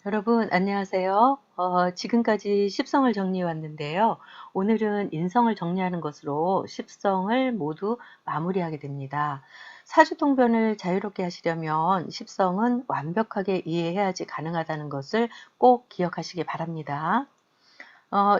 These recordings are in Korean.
여러분 안녕하세요. 지금까지 십성을 정리해 왔는데요. 오늘은 인성을 정리하는 것으로 십성을 모두 마무리하게 됩니다. 사주통변을 자유롭게 하시려면 십성은 완벽하게 이해해야지 가능하다는 것을 꼭 기억하시기 바랍니다.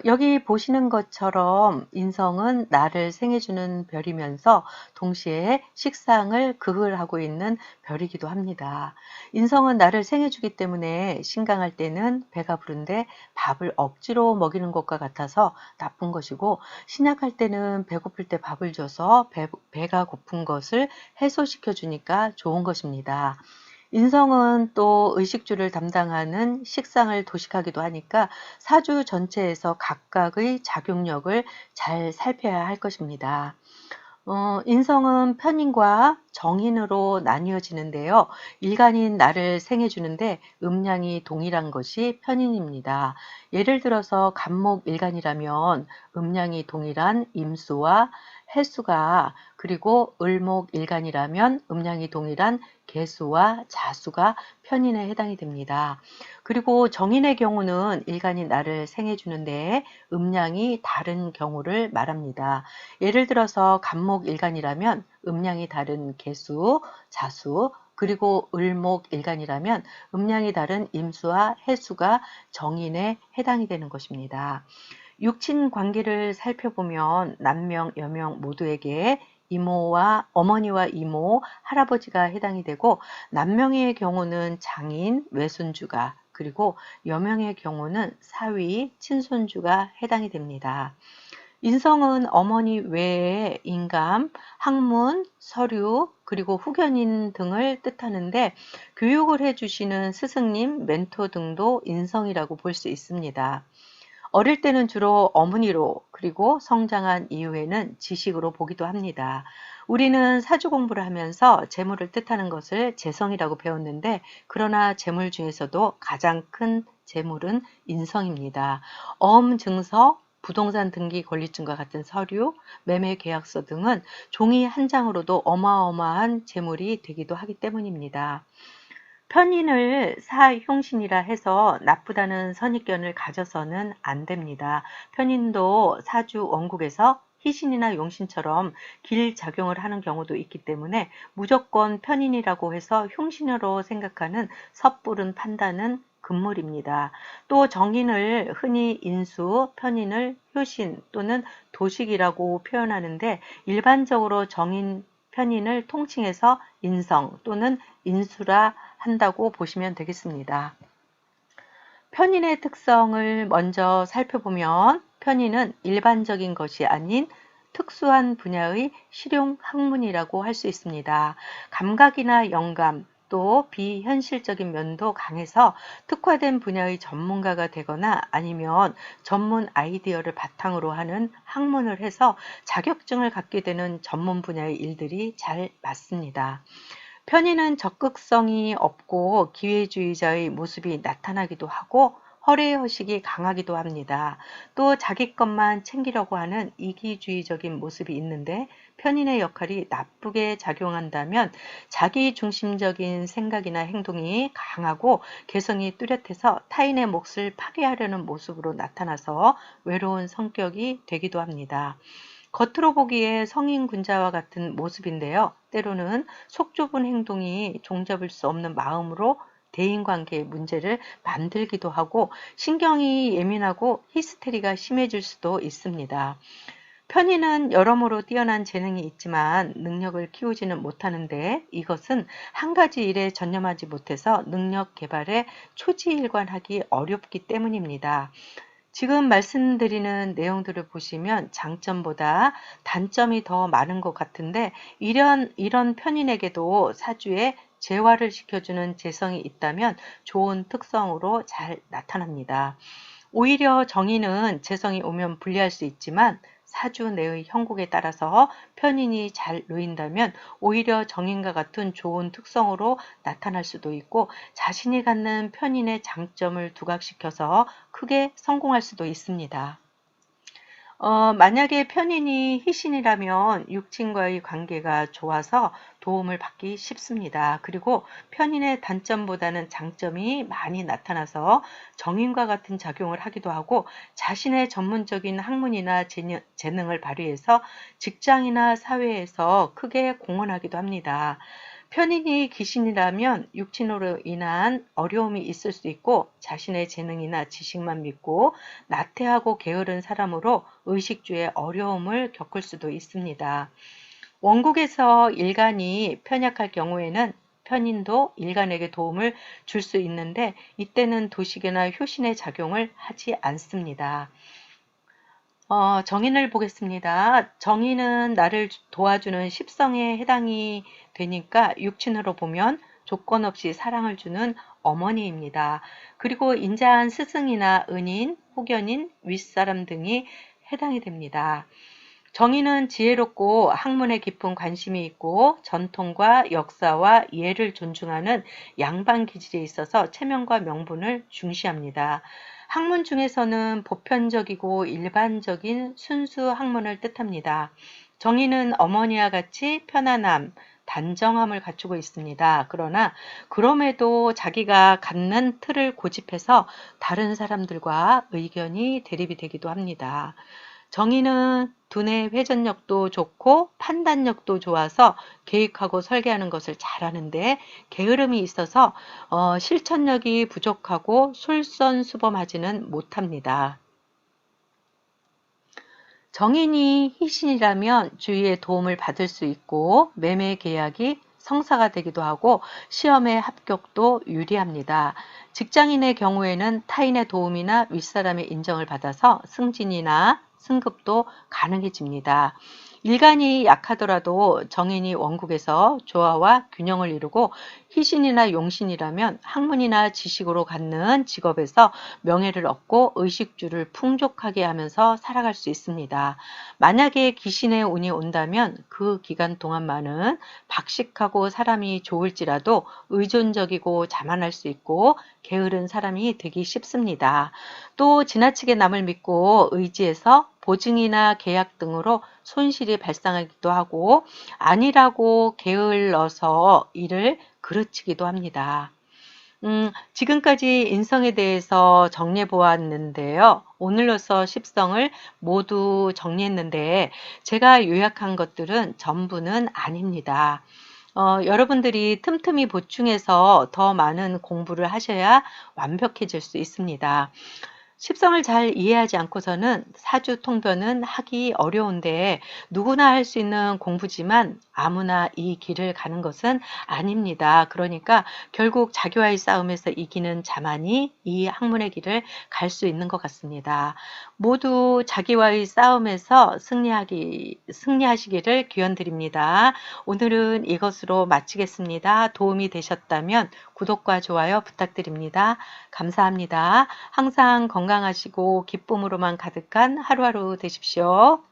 여기 보시는 것처럼 인성은 나를 생해주는 별이면서 동시에 식상을 극을 하고 있는 별이기도 합니다. 인성은 나를 생해주기 때문에 신강할 때는 배가 부른데 밥을 억지로 먹이는 것과 같아서 나쁜 것이고, 신약할 때는 배고플 때 밥을 줘서 배가 고픈 것을 해소시켜 주니까 좋은 것입니다. 인성은 또 의식주를 담당하는 식상을 도식하기도 하니까 사주 전체에서 각각의 작용력을 잘 살펴야 할 것입니다. 인성은 편인과 정인으로 나뉘어지는데요. 일간인 나를 생해주는데 음양이 동일한 것이 편인입니다. 예를 들어서 간목일간이라면 음양이 동일한 임수와 해수가, 그리고 을목일간이라면 음양이 동일한 개수와 자수가 편인에 해당이 됩니다. 그리고 정인의 경우는 일간이 나를 생해주는데 음양이 다른 경우를 말합니다. 예를 들어서 간목일간이라면 음양이 다른 개수, 자수, 그리고 을목일간이라면 음양이 다른 임수와 해수가 정인에 해당이 되는 것입니다. 육친 관계를 살펴보면 남명, 여명 모두에게 이모와 어머니와 이모, 할아버지가 해당이 되고, 남명의 경우는 장인, 외손주가, 그리고 여명의 경우는 사위, 친손주가 해당이 됩니다. 인성은 어머니 외에 인감, 학문, 서류, 그리고 후견인 등을 뜻하는데, 교육을 해주시는 스승님, 멘토 등도 인성이라고 볼 수 있습니다. 어릴 때는 주로 어머니로, 그리고 성장한 이후에는 지식으로 보기도 합니다. 우리는 사주 공부를 하면서 재물을 뜻하는 것을 재성이라고 배웠는데, 그러나 재물 중에서도 가장 큰 재물은 인성입니다. 증서, 부동산 등기 권리증과 같은 서류, 매매 계약서 등은 종이 한 장으로도 어마어마한 재물이 되기도 하기 때문입니다. 편인을 사흉신이라 해서 나쁘다는 선입견을 가져서는 안 됩니다. 편인도 사주 원국에서 희신이나 용신처럼 길작용을 하는 경우도 있기 때문에 무조건 편인이라고 해서 흉신으로 생각하는 섣부른 판단은 금물입니다. 또 정인을 흔히 인수, 편인을 효신 또는 도식이라고 표현하는데, 일반적으로 정인, 편인을 통칭해서 인성 또는 인수라 한다고 보시면 되겠습니다. 편인의 특성을 먼저 살펴보면, 편인은 일반적인 것이 아닌 특수한 분야의 실용 학문이라고 할 수 있습니다. 감각이나 영감, 또 비현실적인 면도 강해서 특화된 분야의 전문가가 되거나 아니면 전문 아이디어를 바탕으로 하는 학문을 해서 자격증을 갖게 되는 전문 분야의 일들이 잘 맞습니다. 편인은 적극성이 없고 기회주의자의 모습이 나타나기도 하고 허례허식이 강하기도 합니다. 또 자기 것만 챙기려고 하는 이기주의적인 모습이 있는데, 편인의 역할이 나쁘게 작용한다면 자기 중심적인 생각이나 행동이 강하고 개성이 뚜렷해서 타인의 몫을 파괴하려는 모습으로 나타나서 외로운 성격이 되기도 합니다. 겉으로 보기에 성인 군자와 같은 모습인데요. 때로는 속 좁은 행동이 종잡을 수 없는 마음으로 대인관계의 문제를 만들기도 하고, 신경이 예민하고 히스테리가 심해질 수도 있습니다. 편인은 여러모로 뛰어난 재능이 있지만 능력을 키우지는 못하는데, 이것은 한 가지 일에 전념하지 못해서 능력 개발에 초지일관하기 어렵기 때문입니다. 지금 말씀드리는 내용들을 보시면 장점보다 단점이 더 많은 것 같은데, 이런 편인에게도 사주에 재화를 시켜주는 재성이 있다면 좋은 특성으로 잘 나타납니다. 오히려 정인은 재성이 오면 불리할 수 있지만, 사주 내의 형국에 따라서 편인이 잘 놓인다면 오히려 정인과 같은 좋은 특성으로 나타날 수도 있고, 자신이 갖는 편인의 장점을 두각시켜서 크게 성공할 수도 있습니다. 만약에 편인이 희신이라면 육친과의 관계가 좋아서 도움을 받기 쉽습니다. 그리고 편인의 단점보다는 장점이 많이 나타나서 정인과 같은 작용을 하기도 하고 자신의 전문적인 학문이나 재능을 발휘해서 직장이나 사회에서 크게 공헌하기도 합니다. 편인이 귀신이라면 육친으로 인한 어려움이 있을 수 있고 자신의 재능이나 지식만 믿고 나태하고 게으른 사람으로 의식주의 어려움을 겪을 수도 있습니다. 원국에서 일간이 편약할 경우에는 편인도 일간에게 도움을 줄 수 있는데 이때는 도식이나 효신의 작용을 하지 않습니다. 정인을 보겠습니다. 정인은 나를 도와주는 십성에 해당이 되니까 육친으로 보면 조건 없이 사랑을 주는 어머니입니다. 그리고 인자한 스승이나 은인, 후견인, 윗사람 등이 해당이 됩니다. 정인은 지혜롭고 학문에 깊은 관심이 있고 전통과 역사와 예를 존중하는 양반 기질이 있어서 체면과 명분을 중시합니다. 학문 중에서는 보편적이고 일반적인 순수 학문을 뜻합니다. 정의는 어머니와 같이 편안함, 단정함을 갖추고 있습니다. 그러나 그럼에도 자기가 갖는 틀을 고집해서 다른 사람들과 의견이 대립이 되기도 합니다. 정의는 두뇌 회전력도 좋고 판단력도 좋아서 계획하고 설계하는 것을 잘하는데 게으름이 있어서 실천력이 부족하고 솔선수범하지는 못합니다. 정인이 희신이라면 주위의 도움을 받을 수 있고 매매 계약이 성사가 되기도 하고 시험의 합격도 유리합니다. 직장인의 경우에는 타인의 도움이나 윗사람의 인정을 받아서 승진이나 승급도 가능해집니다. 일간이 약하더라도 정인이 원국에서 조화와 균형을 이루고 희신이나 용신이라면 학문이나 지식으로 갖는 직업에서 명예를 얻고 의식주를 풍족하게 하면서 살아갈 수 있습니다. 만약에 귀신의 운이 온다면 그 기간 동안만은 박식하고 사람이 좋을지라도 의존적이고 자만할 수 있고 게으른 사람이 되기 쉽습니다. 또 지나치게 남을 믿고 의지해서 보증이나 계약 등으로 손실이 발생하기도 하고 아니라고 게을러서 일을 그르치기도 합니다. 지금까지 인성에 대해서 정리해 보았는데요. 오늘로서 십성을 모두 정리했는데 제가 요약한 것들은 전부는 아닙니다. 여러분들이 틈틈이 보충해서 더 많은 공부를 하셔야 완벽해질 수 있습니다. 십성을 잘 이해하지 않고서는 사주통변은 하기 어려운데 누구나 할 수 있는 공부지만 아무나 이 길을 가는 것은 아닙니다. 그러니까 결국 자기와의 싸움에서 이기는 자만이 이 학문의 길을 갈 수 있는 것 같습니다. 모두 자기와의 싸움에서 승리하시기를 기원드립니다. 오늘은 이것으로 마치겠습니다. 도움이 되셨다면 구독과 좋아요 부탁드립니다. 감사합니다. 항상 건강하시고 기쁨으로만 가득한 하루하루 되십시오.